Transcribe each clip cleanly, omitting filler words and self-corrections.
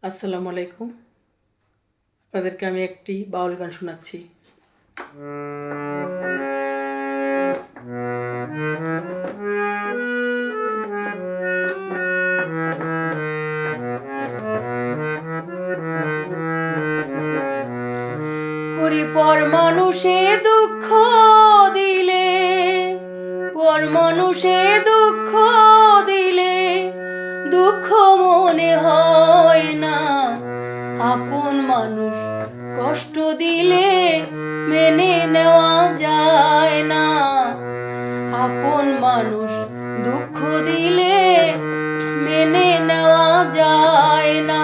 আসসালামু আলাইকুম। আপনাদেরকে আমি একটি বাউল গান শোনাচ্ছি। ওরে পর মানুষে দুঃখ দিলে, পর মানুষে দুঃখ দিলে দুঃখ মনে হয় না। আপন মানুষ কষ্ট দিলে মেনে নেওয়া যায় না। আপন মানুষ দুঃখ দিলে মেনে নেওয়া যায় না।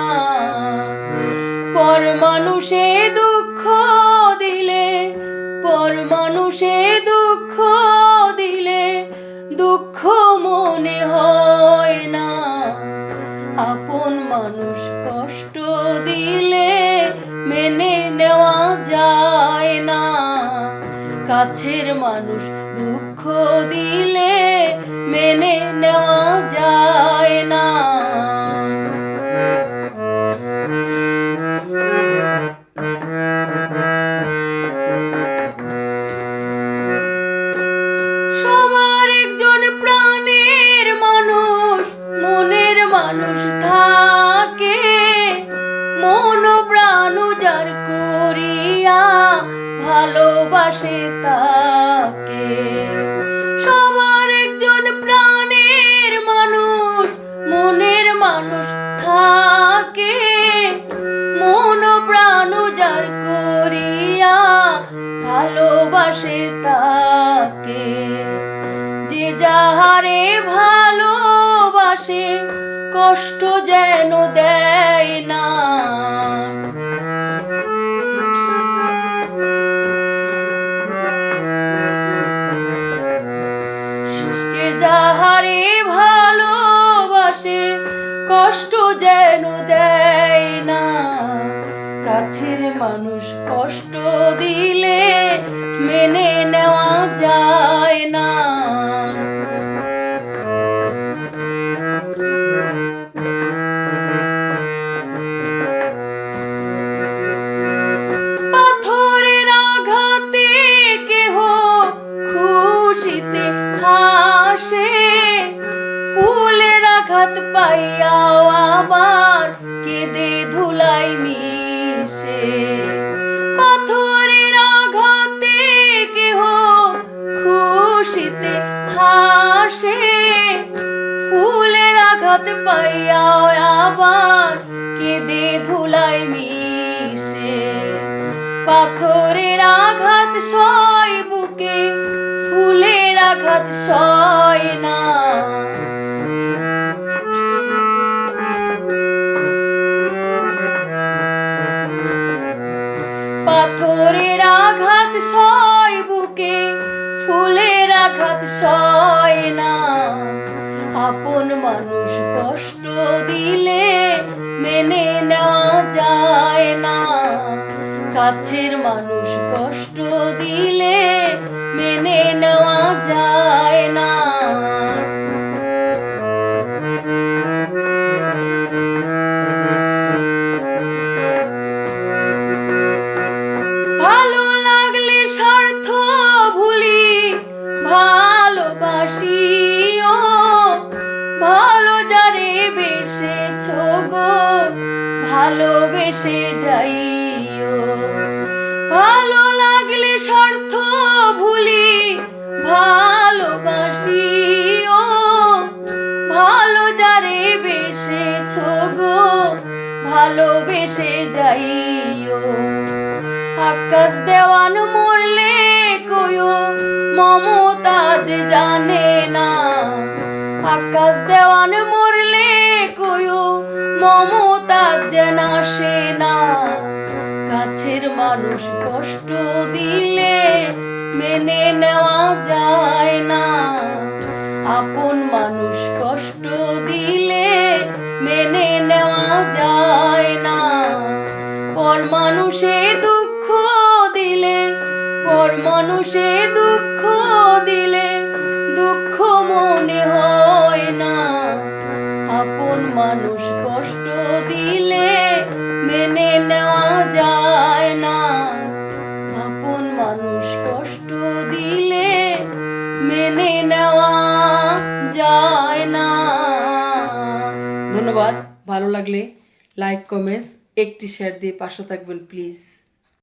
পর মানুষে দুঃখ দিলে, পর মানুষে দুঃখ দিলে দুঃখ মনে হয় না। আপন মানুষ কষ্ট দিলে মেনে নেওয়া যায় না। কাছের মানুষ দুঃখ দিলে মেনে নেওয়া যায় না। সবার একজন প্রাণের মানুষ, মনের মানুষ থাকে, মন প্রাণ যার করিয়া ভালোবাসে তাকে। সবার একজন প্রাণের মানুষ, মনের মানুষ থাকে, মন প্রাণ যার করিয়া ভালোবাসে তাকে। যে যাহারে ভালোবাসে কষ্ট যেন দেয় না। যে যাহারে ভালোবাসে কষ্ট যেন দেয় না। কাছের মানুষ কষ্ট দিলে মেনে নেওয়া যায় না। পাথরের আঘাতে কেহ খুশিতে হাসে, ফুলের আঘাত পাইয়াও আবার কেঁদে ধুলাই মিশে। পাথরের আঘাতে কেহ খুশিতে হাসে, ফুলের আঘাত পাইয়াও আবার কেঁদে ধুলাই মিশে। পাথরের আঘাত সয় বুকে, ফুলের আঘাত সয় না। পাথরের আঘাত সয় বুকে, ফুলের আঘাত সয় না। আপন মানুষ কষ্ট দিলে মেনে নেওয়া যায় না। কাছের মানুষ কষ্ট দিলে মেনে নেওয়া যায় না। ভালো লাগলে স্বার্থ ভুলি ভালোবাসিও, ভালো যারে বেসেছ গো ভালোবেসে যাইও। ভালো লাগলে স্বার্থ ভুলি ভালোবাসিও, ভালো যারে বেসেছ গো ভালোবেসে যাইও। আকাশ দেওয়ান মরলে কয়ো মমতাজ জানে না। আকাশ দেওয়ান মরলে কয়ো মমতাজ যেন আসে না। কাছের মানুষ কষ্ট দিলে মেনে নেওয়া যায় না। আপন মানুষ কষ্ট দিলে মেনে নেওয়া যায় না। পর মানুষে দুঃখ দিলে, পর মানুষে দুঃখ দিলে দুঃখ মনে হয় না। আপন মানুষ কষ্ট দিলে মেনে নেওয়া যায় না। আপন মানুষ কষ্ট দিলে মেনে নেওয়া যায় না। ধন্যবাদ। ভালো লাগলে লাইক কমেন্টস একটি শেয়ার দিয়ে পাশে থাকবেন প্লিজ।